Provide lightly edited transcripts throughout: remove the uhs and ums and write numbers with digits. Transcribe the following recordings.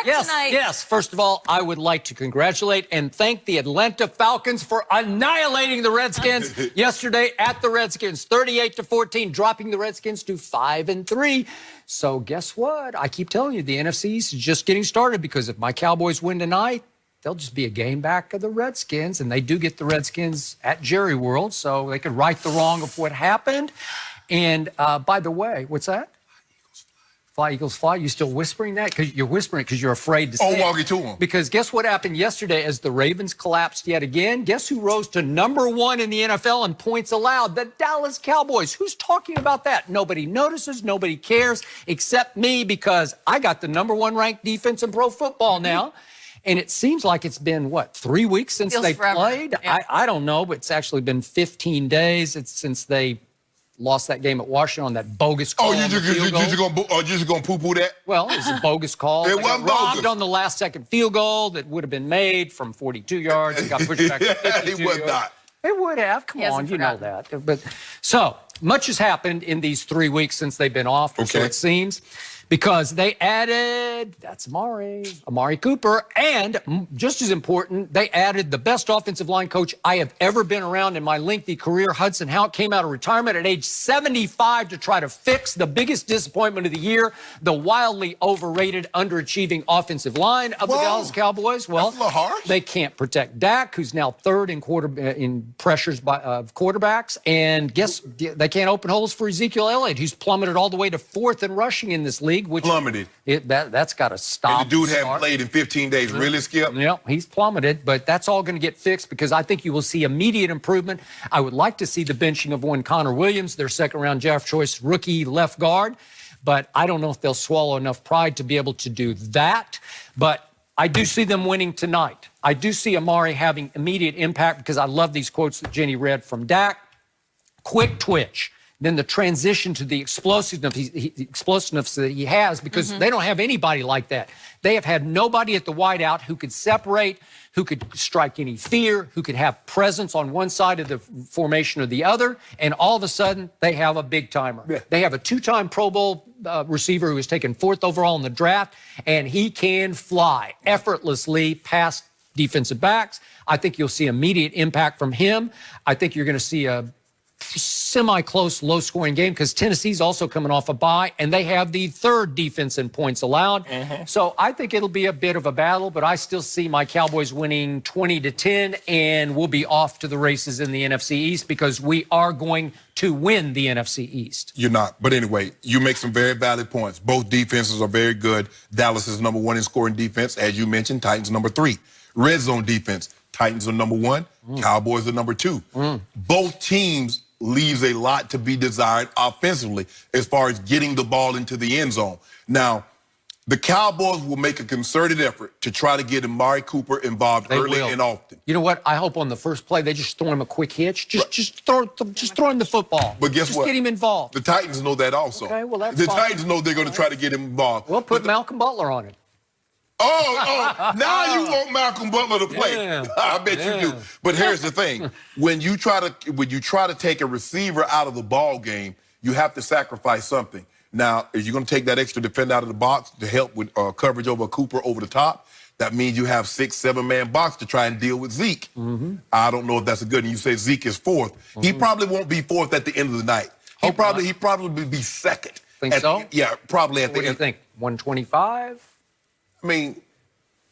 back tonight. Yes. First of all, I would like to congratulate and thank the Atlanta Falcons for annihilating the Redskins yesterday at the Redskins, 38-14, dropping the Redskins to 5-3. So guess what? I keep telling you, the NFC East is just getting started, because if my Cowboys win tonight, they'll just be a game back of the Redskins, and they do get the Redskins at Jerry World, so they could right the wrong of what happened. And by the way, what's that? Fly, Eagles, fly. You still whispering that? Because you're whispering because you're afraid to say it. walk it to them. Because guess what happened yesterday as the Ravens collapsed yet again? Guess who rose to #1 in the NFL in points allowed? The Dallas Cowboys. Who's talking about that? Nobody notices. Nobody cares except me, because I got the #1 ranked defense in pro football now. And it seems like it's been, what, 3 weeks since they played? Yeah. I don't know, but it's actually been 15 days since they lost that game at Washington on that bogus call. You just gonna poo-poo that? Well, it was a bogus call. It They got wasn't bogus. robbed on the last-second field goal that would have been made from 42 yards. It got pushed back to 52 It was yards. not. It would have. Come on, you know that. But so much has happened in these 3 weeks since they've been off, so it seems, because they added, that's Amari Cooper, and just as important, they added the best offensive line coach I have ever been around in my lengthy career. Hudson Houck came out of retirement at age 75 to try to fix the biggest disappointment of the year, the wildly overrated, underachieving offensive line of the Dallas Cowboys. Well, that's a little harsh. They can't protect Dak, who's now third in pressures of quarterbacks, and they can't open holes for Ezekiel Elliott, who's plummeted all the way to 4th in rushing in this league. Which plummeted. That's got to stop. And the dude hadn't played in 15 days. Really, Skip? Yeah, he's plummeted, but that's all going to get fixed, because I think you will see immediate improvement. I would like to see the benching of one Connor Williams, their second-round draft choice rookie left guard, but I don't know if they'll swallow enough pride to be able to do that. But I do see them winning tonight. I do see Amari having immediate impact, because I love these quotes that Jenny read from Dak. Quick twitch. Then the transition to the explosiveness that he has, because they don't have anybody like that. They have had nobody at the wideout who could separate, who could strike any fear, who could have presence on one side of the formation or the other, and all of a sudden they have a big timer. Yeah. They have a 2-time Pro Bowl receiver who was taken 4th overall in the draft, and he can fly effortlessly past defensive backs. I think you'll see immediate impact from him. I think you're going to see a semi-close, low-scoring game, because Tennessee's also coming off a bye, and they have the 3rd defense in points allowed. So I think it'll be a bit of a battle, but I still see my Cowboys winning 20-10, and we'll be off to the races in the NFC East, because we are going to win the NFC East. You're not. But anyway, you make some very valid points. Both defenses are very good. Dallas is #1 in scoring defense, as you mentioned. Titans #3. Red zone defense. Titans are #1. Cowboys are #2. Both teams leaves a lot to be desired offensively as far as getting the ball into the end zone. Now, the Cowboys will make a concerted effort to try to get Amari Cooper involved early and often. You know what? I hope on the first play they just throw him a quick hitch. Just throw him the football. But guess what? Just get him involved. The Titans know that also. Okay, well, that's the fine. Titans know they're going to try to get him involved. Well, put Malcolm Butler on it. Now you want Malcolm Butler to play. Yeah. I bet you do. But here's the thing. When you try to take a receiver out of the ball game, you have to sacrifice something. Now, if you're going to take that extra defender out of the box to help with coverage over Cooper over the top, that means you have 6, 7-man box to try and deal with Zeke. I don't know if that's a good. And you say Zeke is 4th. He probably won't be 4th at the end of the night. He probably be 2nd. Think so? Yeah, probably at the end. What do you think? 125? I mean,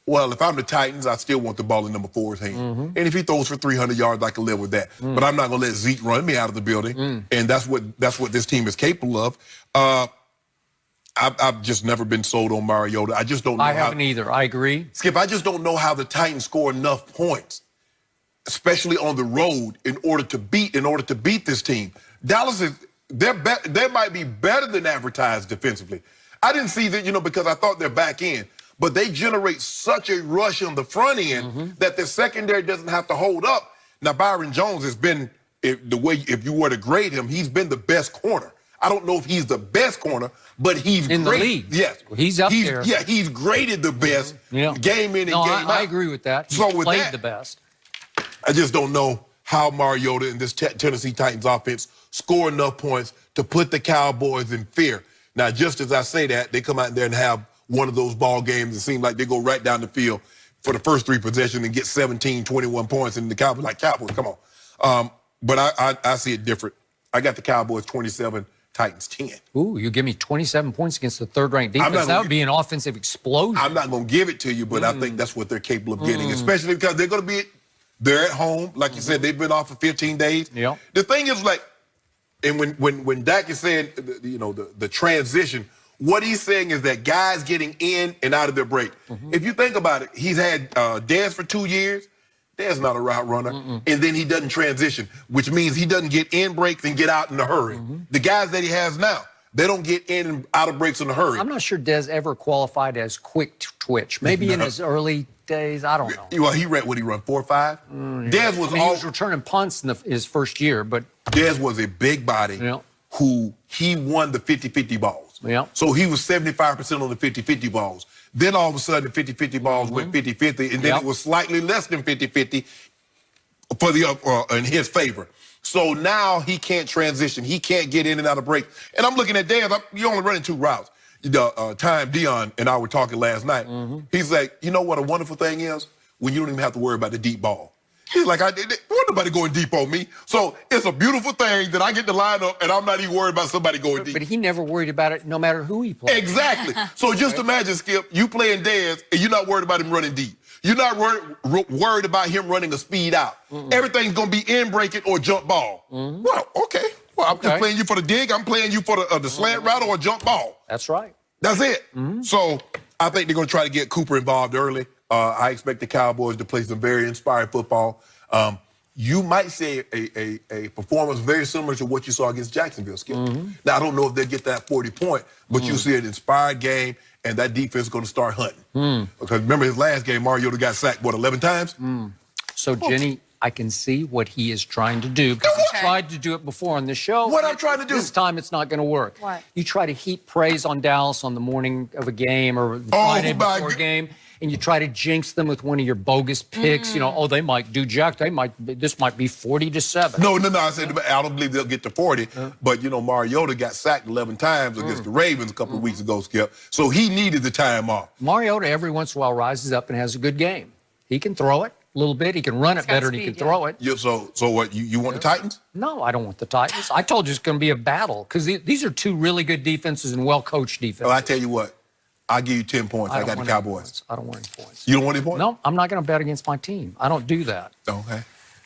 well, if I'm the Titans, I still want the ball in #4's hand. And if he throws for 300 yards, I can live with that. But I'm not going to let Zeke run me out of the building. And that's what this team is capable of. I've just never been sold on Mariota. I just don't know. I haven't either. I agree. Skip, I just don't know how the Titans score enough points, especially on the road, in order to beat this team. Dallas is they might be better than advertised defensively. I didn't see that, because I thought they're back in. But they generate such a rush on the front end that the secondary doesn't have to hold up. Now, Byron Jones has been, if you were to grade him, he's been the best corner. I don't know if he's the best corner, but he's in the league. Yes. He's up there. Yeah, he's graded the best game in and game out. I agree with that. He's played the best. I just don't know how Mariota and this Tennessee Titans offense score enough points to put the Cowboys in fear. Now, just as I say that, they come out there and have one of those ball games. It seemed like they go right down the field for the first 3 possessions and get 17, 21 points, and the Cowboys like, Cowboys, come on. But I see it different. I got the Cowboys 27, Titans 10. Ooh, you give me 27 points against the third-ranked defense. That would be an offensive explosion. I'm not going to give it to you, but I think that's what they're capable of getting, especially because they're going to be, they're at home. Like you said, they've been off for 15 days. Yeah. The thing is, like, and when Dak is saying, you know, the transition, what he's saying is that guys getting in and out of their break. If you think about it, he's had Dez for 2 years. Dez not a route runner. And then he doesn't transition, which means he doesn't get in breaks and get out in a hurry. The guys that he has now, they don't get in and out of breaks in a hurry. I'm not sure Dez ever qualified as quick twitch. Maybe in his early days, I don't know. Well, he ran 4.5. Dez was he was returning punts in his first year, but Dez was a big body who he won the 50-50 balls. Yeah. So he was 75% on the 50-50 balls. Then all of a sudden the 50-50 balls went 50-50, and then it was slightly less than 50-50 for the in his favor. So now he can't transition. He can't get in and out of break. And I'm looking at Dez. You're only running 2 routes. Time Dion and I were talking last night. He's like, you know what a wonderful thing is? When you don't even have to worry about the deep ball. He's like, wasn't nobody going deep on me. So it's a beautiful thing that I get to line up and I'm not even worried about somebody going deep. But he never worried about it no matter who he played. Exactly. So just imagine, Skip, you playing Dez and you're not worried about him running deep. You're not worried about him running a speed out. Everything's going to be in breaking or jump ball. Well, okay. Well, I'm just playing you for the dig. I'm playing you for the slant route or a jump ball. That's right. That's it. So I think they're going to try to get Cooper involved early. I expect the Cowboys to play some very inspiring football. You might see a performance very similar to what you saw against Jacksonville, Skip. Now, I don't know if they'll get that 40-point, but you see an inspired game, and that defense is going to start hunting. Because remember his last game, Mariota got sacked, 11 times? So, Jenny, I can see what he is trying to do because he tried to do it before on the show. What I'm trying to do? This time it's not going to work. What? You try to heap praise on Dallas on the morning of a game or Friday before a game, and you try to jinx them with one of your bogus picks. You know, oh, they might do jack. This might be 40-7. No. I said I don't believe they'll get to 40. But, you know, Mariota got sacked 11 times against the Ravens a couple of weeks ago, Skip. So he needed the time off. Mariota every once in a while rises up and has a good game. He can throw it a little bit. He can run it better than he can throw it. So what, you want the Titans? No, I don't want the Titans. I told you it's going to be a battle because these are 2 really good defenses and well-coached defenses. Well, I tell you what. I'll give you 10 points. I got the Cowboys. I don't want any points. You don't want any points? No, I'm not going to bet against my team. I don't do that. Okay.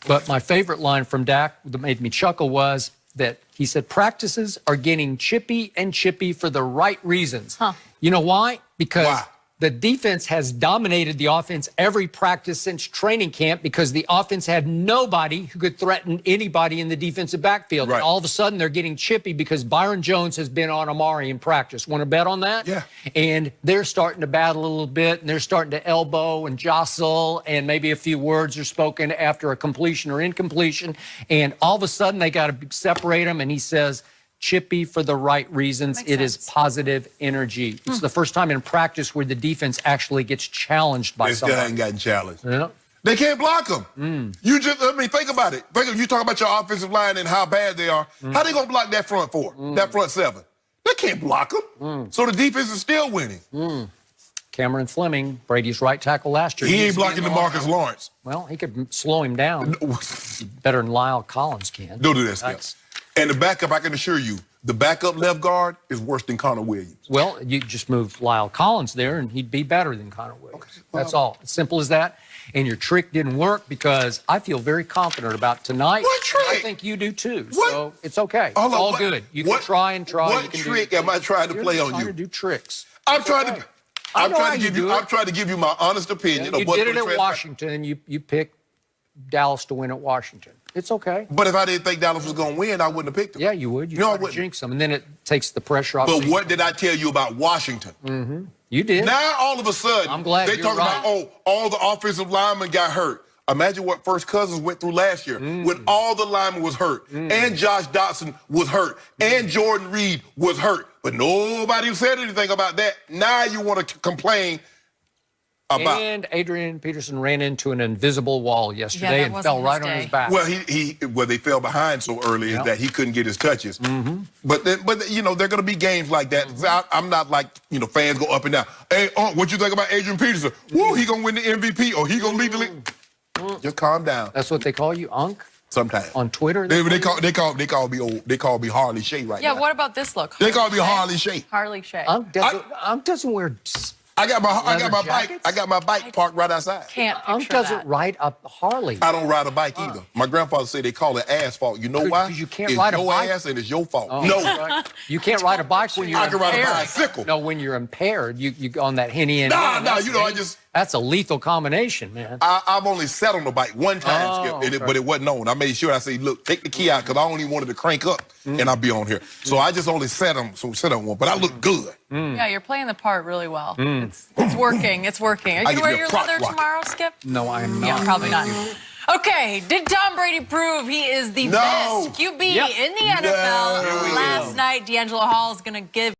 But my favorite line from Dak that made me chuckle was that he said, practices are getting chippy and chippy for the right reasons. You know why? Because the defense has dominated the offense every practice since training camp because the offense had nobody who could threaten anybody in the defensive backfield. And all of a sudden, they're getting chippy because Byron Jones has been on Amari in practice. Want to bet on that? Yeah. And they're starting to battle a little bit, and they're starting to elbow and jostle, and maybe a few words are spoken after a completion or incompletion. And all of a sudden, they got to separate them, and he says, chippy for the right reasons. It is positive energy. It's the first time in practice where the defense actually gets challenged by somebody. They still ain't gotten challenged. Yeah. They can't block them. You just, think about it. You talk about your offensive line and how bad they are. How they going to block that front 4, that front 7? They can't block them. So the defense is still winning. Cameron Fleming, Brady's right tackle last year. He ain't blocking DeMarcus Lawrence. Well, he could slow him down better than Lyle Collins can. Don't do that, Skip. And the backup, I can assure you, the backup left guard is worse than Connor Williams. Well, you just move Lyle Collins there, and he'd be better than Connor Williams. Okay, well, that's all. As simple as that. And your trick didn't work because I feel very confident about tonight. What trick? I think you do too. What? So it's okay. It's all good. You can try and try. What trick am I trying to play on you? I'm trying to do tricks. I'm trying to give you my honest opinion. You did it at Washington. You picked Dallas to win at Washington. It's okay. But if I didn't think Dallas was going to win, I wouldn't have picked them. Yeah, you would. You would jinx them, and then it takes the pressure off. But what did I tell you about Washington? You did. Now, all of a sudden, I'm glad they talk about, all the offensive linemen got hurt. Imagine what First Cousins went through last year when all the linemen was hurt, and Josh Dotson was hurt, and Jordan Reed was hurt. But nobody said anything about that. Now you want to complain And Adrian Peterson ran into an invisible wall yesterday and fell right on his back. Well, they fell behind so early that he couldn't get his touches. But there are going to be games like that. I'm not like fans go up and down. Hey, what you think about Adrian Peterson? Woo, he gonna win the MVP or he gonna lead the league? Just calm down. That's what they call you, Unc? Sometimes on Twitter. They call me Harley Shea right now. Yeah, what about this look? They call me Harley Shea. Harley Shea. Unc doesn't wear. I got my bike parked right outside. Can't picture Unc doesn't ride a Harley. I don't ride a bike either. My grandfather said they call it asphalt. You know why? Because you can't it's ride a your bike. ass and it's your fault. Oh, No. right. You can't ride a bike when you're I can ride a impaired. bicycle. No, when you're impaired, you on that henny end. That's a lethal combination, man. I've only sat on the bike one time, Skip, okay. but it wasn't on. I made sure I said, look, take the key out because I only wanted to crank up and I'll be on here. So I just only sat on one, but I look good. Yeah, you're playing the part really well. It's working. It's working. Are you going to wear your leather tomorrow, Skip? No, I'm not. Yeah, probably not. Okay, did Tom Brady prove he is the best QB in the NFL? Last night, D'Angelo Hall is going to give